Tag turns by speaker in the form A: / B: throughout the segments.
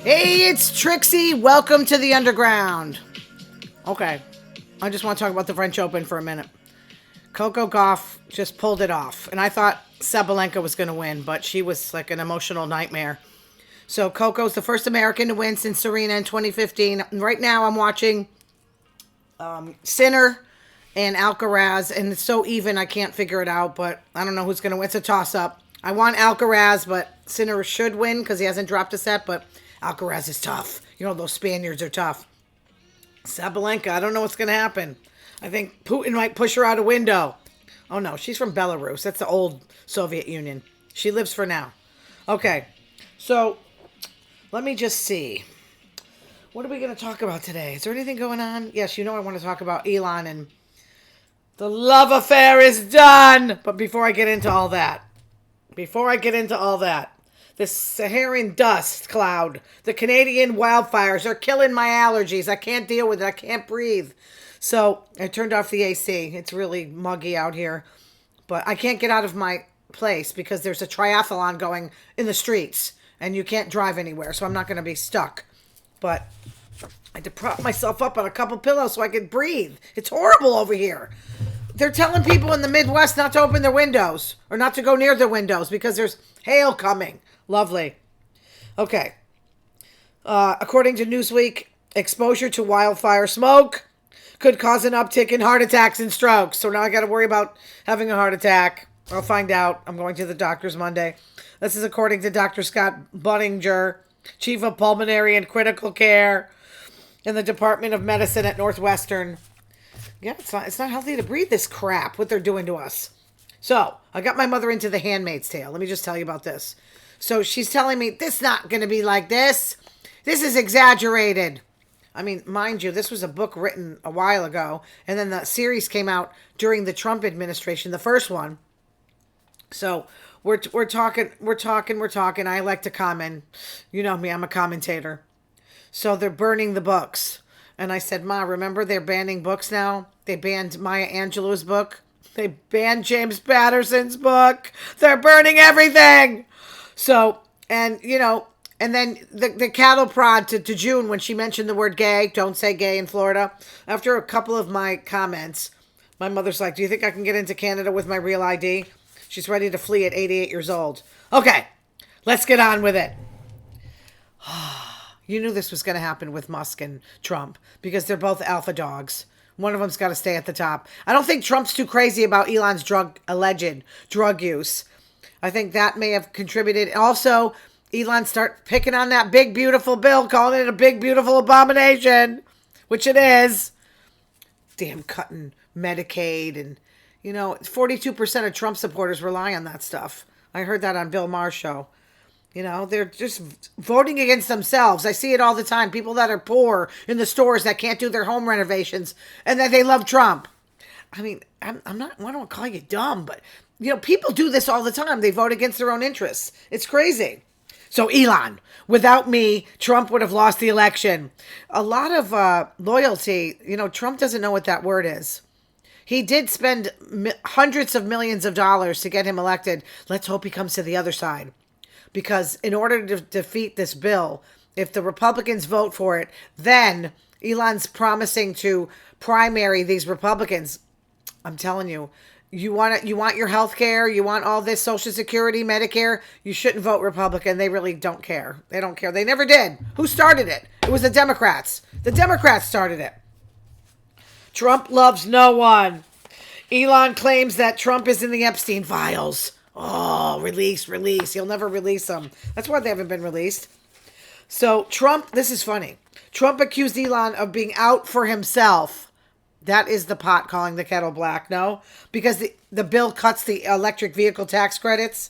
A: Hey, it's Trixie. Welcome to the underground. Okay, I just want to talk about the French Open for a minute. Coco Gauff just pulled it off, and I thought Sabalenka was going to win, but she was like an emotional nightmare. So Coco's the first American to win since Serena in 2015. Right now I'm watching Sinner and Alcaraz, and it's so even I can't figure it out, but I don't know who's going to win. It's a toss-up. I want Alcaraz, but Sinner should win because he hasn't dropped a set, but Alcaraz is tough. You know, those Spaniards are tough. Sabalenka, I don't know what's going to happen. I think Putin might push her out a window. Oh, no, she's from Belarus. That's the old Soviet Union. She lives for now. Okay, so let me just see. What are we going to talk about today? Is there anything going on? Yes, you know I want to talk about Elon and the love affair is done. But before I get into all that, this Saharan dust cloud, the Canadian wildfires are killing my allergies. I can't deal with it. I can't breathe. So I turned off the AC. It's really muggy out here. But I can't get out of my place because there's a triathlon going in the streets. And you can't drive anywhere. So I'm not going to be stuck. But I had to prop myself up on a couple pillows so I could breathe. It's horrible over here. They're telling people in the Midwest not to open their windows. Or not to go near their windows because there's hail coming. Lovely. Okay. According to Newsweek, exposure to wildfire smoke could cause an uptick in heart attacks and strokes. So now I got to worry about having a heart attack. I'll find out. I'm going to the doctor's Monday. This is according to Dr. Scott Bunninger, Chief of Pulmonary and Critical Care in the Department of Medicine at Northwestern. Yeah, it's not healthy to breathe this crap, what they're doing to us. So, I got my mother into The Handmaid's Tale. Let me just tell you about this. So, she's telling me, this is not going to be like this. This is exaggerated. I mean, mind you, this was a book written a while ago. And then the series came out during the Trump administration, the first one. So, we're talking. I like to comment. You know me, I'm a commentator. So, they're burning the books. And I said, Ma, remember they're banning books now? They banned Maya Angelou's book. They banned James Patterson's book. They're burning everything. So, and, you know, and then the cattle prod to June when she mentioned the word gay. Don't say gay in Florida. After a couple of my comments, my mother's like, do you think I can get into Canada with my real ID? She's ready to flee at 88 years old. Okay, let's get on with it. You knew this was going to happen with Musk and Trump because they're both alpha dogs. One of them's got to stay at the top. I don't think Trump's too crazy about Elon's alleged drug use. I think that may have contributed. Also, Elon start picking on that big, beautiful bill, calling it a big, beautiful abomination, which it is. Damn cutting Medicaid. And, you know, 42% of Trump supporters rely on that stuff. I heard that on Bill Maher's show. You know, they're just voting against themselves. I see it all the time. People that are poor in the stores that can't do their home renovations and that they love Trump. I mean, I'm not, I don't want to call you dumb, but, you know, people do this all the time. They vote against their own interests. It's crazy. So, Elon, without me, Trump would have lost the election. A lot of loyalty, you know, Trump doesn't know what that word is. He did spend hundreds of millions of dollars to get him elected. Let's hope he comes to the other side. Because in order to defeat this bill, if the Republicans vote for it, then Elon's promising to primary these Republicans. I'm telling you, you want your health care, you want all this Social Security, Medicare, you shouldn't vote Republican. They really don't care. They don't care. They never did. Who started it? It was the Democrats. The Democrats started it. Trump loves no one. Elon claims that Trump is in the Epstein files. Oh, release. He'll never release them. That's why they haven't been released. So Trump, this is funny. Trump accused Elon of being out for himself. That is the pot calling the kettle black, no? Because the bill cuts the electric vehicle tax credits.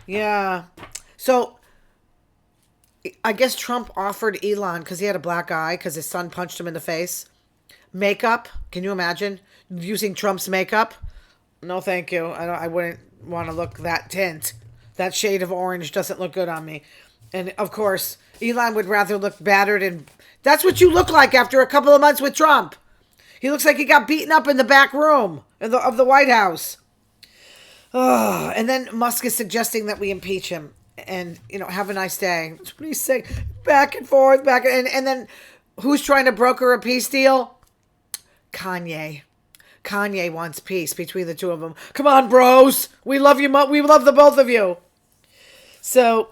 A: Yeah. So I guess Trump offered Elon, because he had a black eye, because his son punched him in the face, makeup. Can you imagine using Trump's makeup? No, thank you. I wouldn't want to look that tint. That shade of orange doesn't look good on me. And of course, Elon would rather look battered, and that's what you look like after a couple of months with Trump. He looks like he got beaten up in the back room of the White House. Oh, and then Musk is suggesting that we impeach him. and have a nice day. That's what he's saying. Back and forth, and then who's trying to broker a peace deal? Kanye. Kanye wants peace between the two of them. Come on, bros. We love you. We love the both of you. So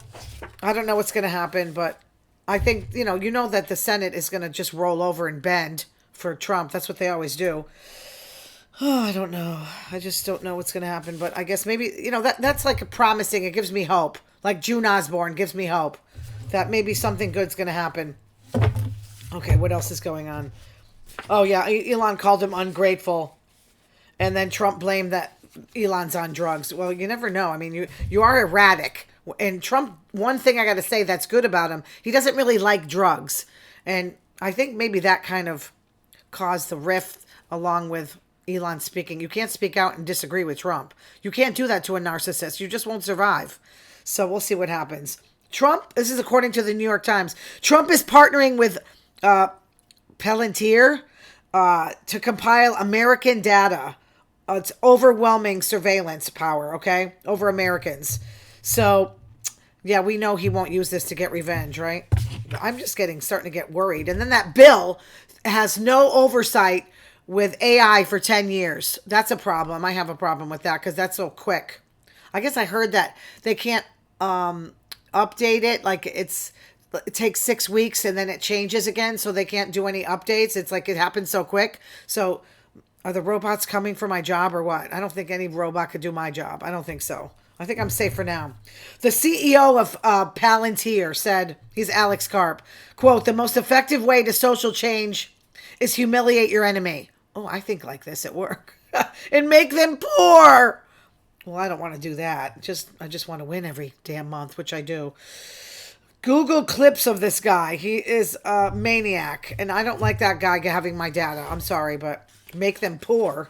A: I don't know what's going to happen, but I think, that the Senate is going to just roll over and bend for Trump. That's what they always do. Oh, I don't know. I just don't know what's going to happen. But I guess maybe, that's like a promising. It gives me hope. Like June Osborne gives me hope that maybe something good's going to happen. Okay, what else is going on? Oh, yeah, Elon called him ungrateful. And then Trump blamed that Elon's on drugs. Well, you never know. I mean, you are erratic. And Trump, one thing I got to say that's good about him, he doesn't really like drugs. And I think maybe that kind of caused the rift along with Elon speaking. You can't speak out and disagree with Trump. You can't do that to a narcissist. You just won't survive. So we'll see what happens. Trump, this is according to the New York Times, Trump is partnering with Palantir to compile American data. It's overwhelming surveillance power, okay, over Americans. So, yeah, we know he won't use this to get revenge, right? I'm just starting to get worried. And then that bill has no oversight with AI for 10 years. That's a problem. I have a problem with that because that's so quick. I guess I heard that they can't update it. Like it takes 6 weeks and then it changes again. So they can't do any updates. It's like it happens so quick. So are the robots coming for my job or what? I don't think any robot could do my job. I don't think so. I think I'm safe for now. The CEO of Palantir said, he's Alex Karp, quote, "The most effective way to social change is humiliate your enemy." Oh, I think like this at work. "And make them poor." Well, I don't want to do that. I just want to win every damn month, which I do. Google clips of this guy. He is a maniac. And I don't like that guy having my data. I'm sorry, but make them poor.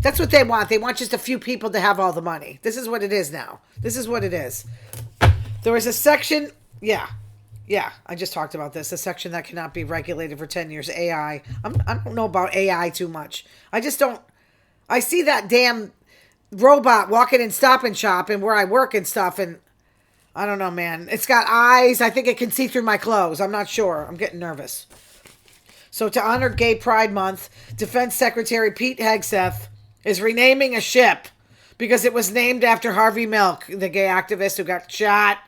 A: That's what they want. They want just a few people to have all the money. This is what it is now. This is what it is. There was a section. Yeah, I just talked about this. A section that cannot be regulated for 10 years. AI. I don't know about AI too much. I just don't. I see that damn robot walking in Stop and Shop and where I work and stuff. And I don't know, man. It's got eyes. I think it can see through my clothes. I'm not sure. I'm getting nervous. So to honor Gay Pride Month, Defense Secretary Pete Hegseth is renaming a ship because it was named after Harvey Milk, the gay activist who got shot,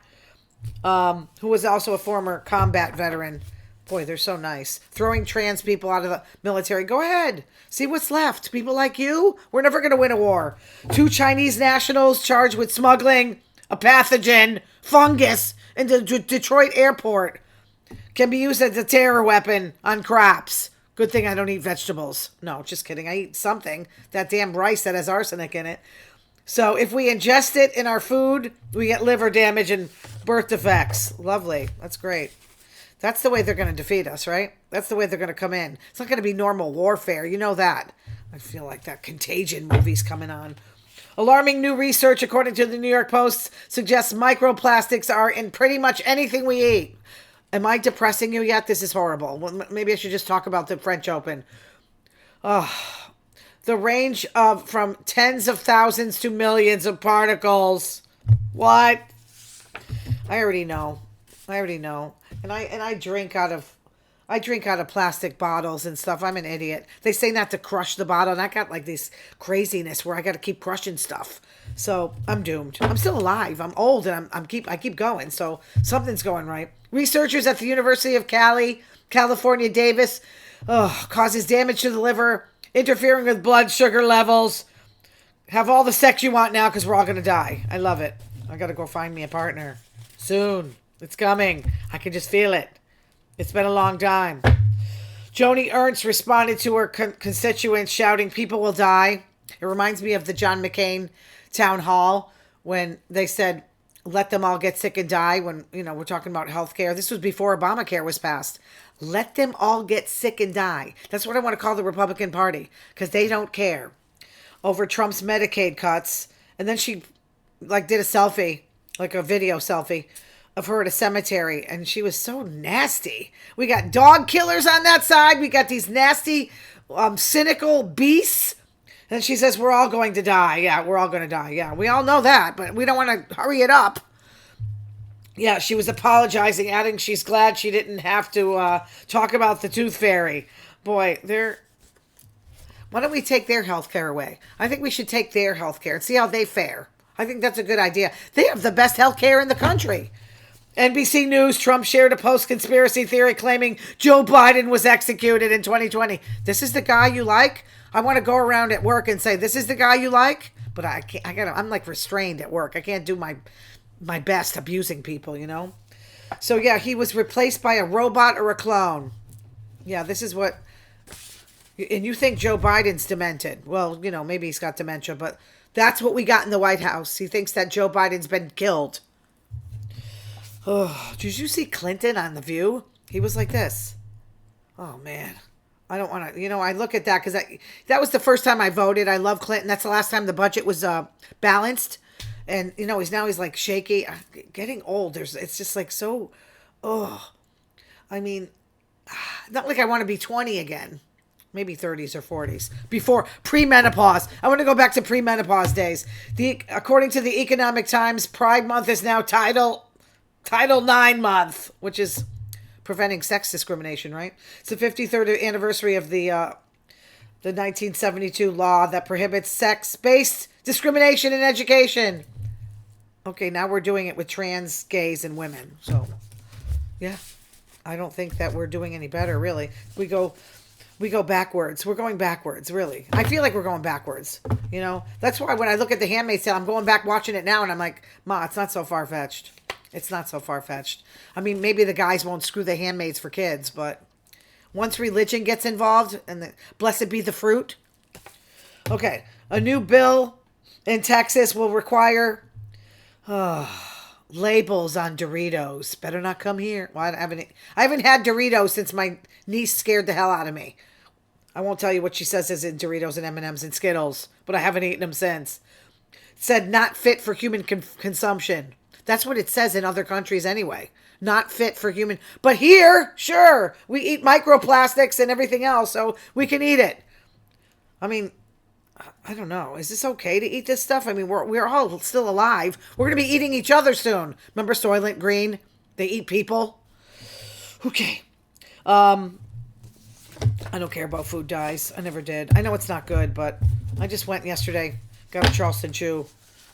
A: who was also a former combat veteran. Boy, they're so nice. Throwing trans people out of the military. Go ahead. See what's left. People like you, we're never going to win a war. 2 Chinese nationals charged with smuggling a pathogen, fungus, into Detroit airport. Can be used as a terror weapon on crops. Good thing I don't eat vegetables. No, just kidding. I eat something. That damn rice that has arsenic in it. So if we ingest it in our food, we get liver damage and birth defects. Lovely. That's great. That's the way they're going to defeat us, right? That's the way they're going to come in. It's not going to be normal warfare. You know that. I feel like that Contagion movie's coming on. Alarming new research, according to the New York Post, suggests microplastics are in pretty much anything we eat. Am I depressing you yet? This is horrible. Well, maybe I should just talk about the French Open. Oh, the range of from tens of thousands to millions of particles. What? I already know. And I drink out of plastic bottles and stuff. I'm an idiot. They say not to crush the bottle, and I got like this craziness where I got to keep crushing stuff. So I'm doomed. I'm still alive. I'm old, and I keep going. So something's going right. Researchers at the University of California, Davis, causes damage to the liver, interfering with blood sugar levels. Have all the sex you want now because we're all going to die. I love it. I got to go find me a partner soon. It's coming. I can just feel it. It's been a long time. Joni Ernst responded to her constituents shouting, "People will die." It reminds me of the John McCain town hall when they said, let them all get sick and die when, we're talking about healthcare. This was before Obamacare was passed. Let them all get sick and die. That's what I want to call the Republican Party because they don't care over Trump's Medicaid cuts. And then she did a selfie, like a video selfie of her at a cemetery, and she was so nasty. We got dog killers on that side. We got these nasty, cynical beasts. And she says, we're all going to die. Yeah, we're all going to die. Yeah, we all know that, but we don't want to hurry it up. Yeah, she was apologizing, adding she's glad she didn't have to talk about the tooth fairy. Boy, they're. Why don't we take their health care away? I think we should take their health care and see how they fare. I think that's a good idea. They have the best health care in the country. NBC News, Trump shared a post-conspiracy theory claiming Joe Biden was executed in 2020. This is the guy you like? I want to go around at work and say, this is the guy you like? But I can't, I'm like restrained at work. I can't do my best abusing people, you know? So yeah, he was replaced by a robot or a clone. Yeah, this is what... And you think Joe Biden's demented. Well, you know, maybe he's got dementia, but that's what we got in the White House. He thinks that Joe Biden's been killed. Oh, did you see Clinton on The View? He was like this. Oh, man. I don't want to, I look at that because that was the first time I voted. I love Clinton. That's the last time the budget was balanced. And, he's like shaky. Getting old. It's just like so, I mean, not like I want to be 20 again. Maybe 30s or 40s. Before pre-menopause. I want to go back to pre-menopause days. According to the Economic Times, Pride Month is now Title IX month, which is preventing sex discrimination, right? It's the 53rd anniversary of the 1972 law that prohibits sex-based discrimination in education. Okay, now we're doing it with trans, gays, and women. So, yeah, I don't think that we're doing any better, really. We go backwards. We're going backwards, really. I feel like we're going backwards, That's why when I look at The Handmaid's Tale, I'm going back watching it now, and I'm like, Ma, it's not so far-fetched. It's not so far-fetched. I mean, maybe the guys won't screw the handmaids for kids, but once religion gets involved, and blessed be the fruit. Okay, a new bill in Texas will require labels on Doritos. Better not come here. Well, I haven't had Doritos since my niece scared the hell out of me. I won't tell you what she says is in Doritos and M&Ms and Skittles, but I haven't eaten them since. It said not fit for human consumption. That's what it says in other countries anyway. Not fit for human. But here, sure, we eat microplastics and everything else, so we can eat it. I mean, I don't know. Is this okay to eat this stuff? I mean, we're all still alive. We're going to be eating each other soon. Remember Soylent Green? They eat people. Okay. I don't care about food dyes. I never did. I know it's not good, but I just went yesterday. Got a Charleston Chew.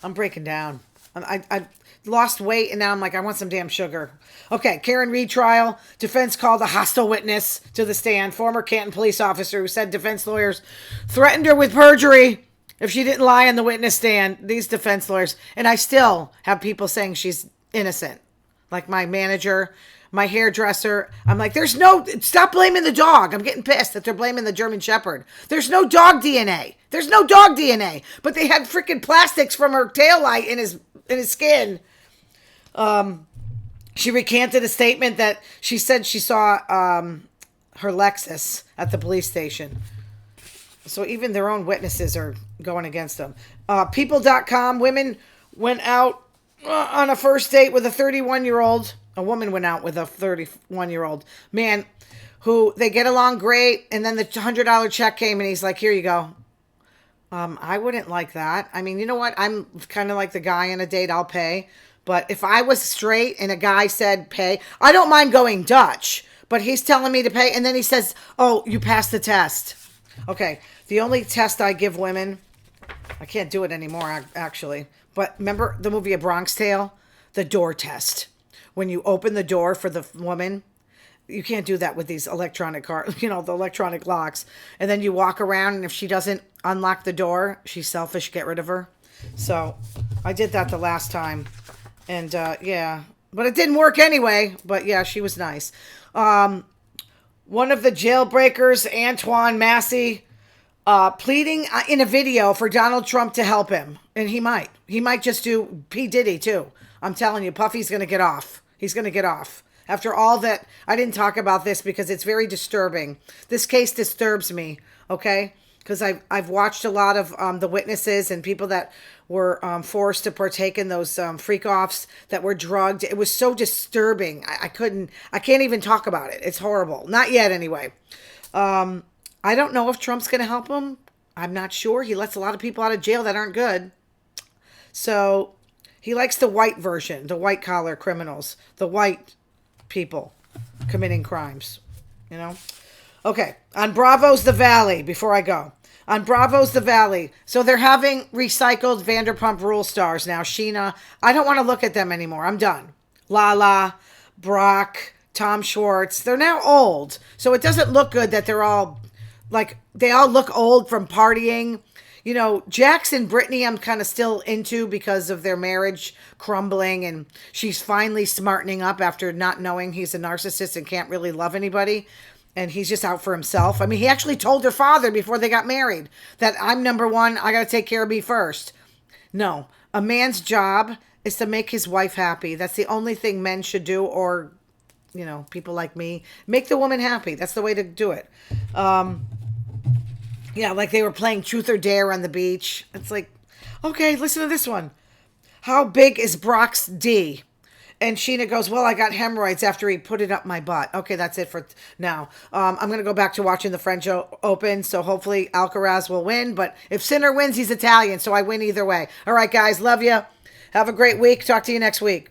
A: I'm breaking down. I lost weight, and now I'm like, I want some damn sugar. Okay, Karen Reed trial. Defense called a hostile witness to the stand. Former Canton police officer who said defense lawyers threatened her with perjury if she didn't lie on the witness stand. These defense lawyers. And I still have people saying she's innocent. Like my manager, my hairdresser. I'm like, stop blaming the dog. I'm getting pissed that they're blaming the German Shepherd. There's no dog DNA. There's no dog DNA. But they had freaking plastics from her taillight in his skin. She recanted a statement that she said she saw her Lexus at the police station. So even their own witnesses are going against them. People.com, women went out on a first date with a 31-year-old. A woman went out with a 31-year-old man who they get along great. And then the $100 check came and he's like, here you go. I wouldn't like that. I mean, you know what? I'm kind of like the guy on a date. I'll pay. But if I was straight and a guy said pay, I don't mind going Dutch. But he's telling me to pay. And then he says, oh, you passed the test. Okay. The only test I give women, I can't do it anymore, actually. But remember the movie A Bronx Tale? The door test. When you open the door for the woman, you can't do that with these electronic cars, the electronic locks. And then you walk around, and if she doesn't unlock the door, she's selfish, get rid of her. So I did that the last time. And yeah, but it didn't work anyway. But yeah, she was nice. One of the jailbreakers, Antoine Massey, pleading in a video for Donald Trump to help him. And he might just do P. Diddy too. I'm telling you, Puffy's going to get off. He's going to get off. After all that, I didn't talk about this because it's very disturbing. This case disturbs me, okay? Because I've watched a lot of the witnesses and people that were forced to partake in those freak-offs that were drugged. It was so disturbing. I can't even talk about it. It's horrible. Not yet, anyway. I don't know if Trump's going to help him. I'm not sure. He lets a lot of people out of jail that aren't good. So He likes the white version, the white collar criminals, the white people committing crimes, you know? Okay, on Bravo's The Valley, before I go. On Bravo's The Valley. So they're having recycled Vanderpump Rule stars now. Sheena, I don't want to look at them anymore. I'm done. Lala, Brock, Tom Schwartz. They're now old. So it doesn't look good that they're all, like, they all look old from partying. You know, Jax and Brittany I'm kind of still into because of their marriage crumbling, and she's finally smartening up after not knowing he's a narcissist and can't really love anybody, and he's just out for himself. I mean, he actually told her father before they got married that I'm number one, I got to take care of me first. No, a man's job is to make his wife happy. That's the only thing men should do, or, you know, people like me. Make the woman happy. That's the way to do it. Yeah, like they were playing Truth or Dare on the beach. It's like, okay, listen to this one. How big is Brock's D? And Sheena goes, well, I got hemorrhoids after he put it up my butt. Okay, that's it for now. I'm going to go back to watching the French Open, so hopefully Alcaraz will win. But if Sinner wins, he's Italian, so I win either way. All right, guys, love you. Have a great week. Talk to you next week.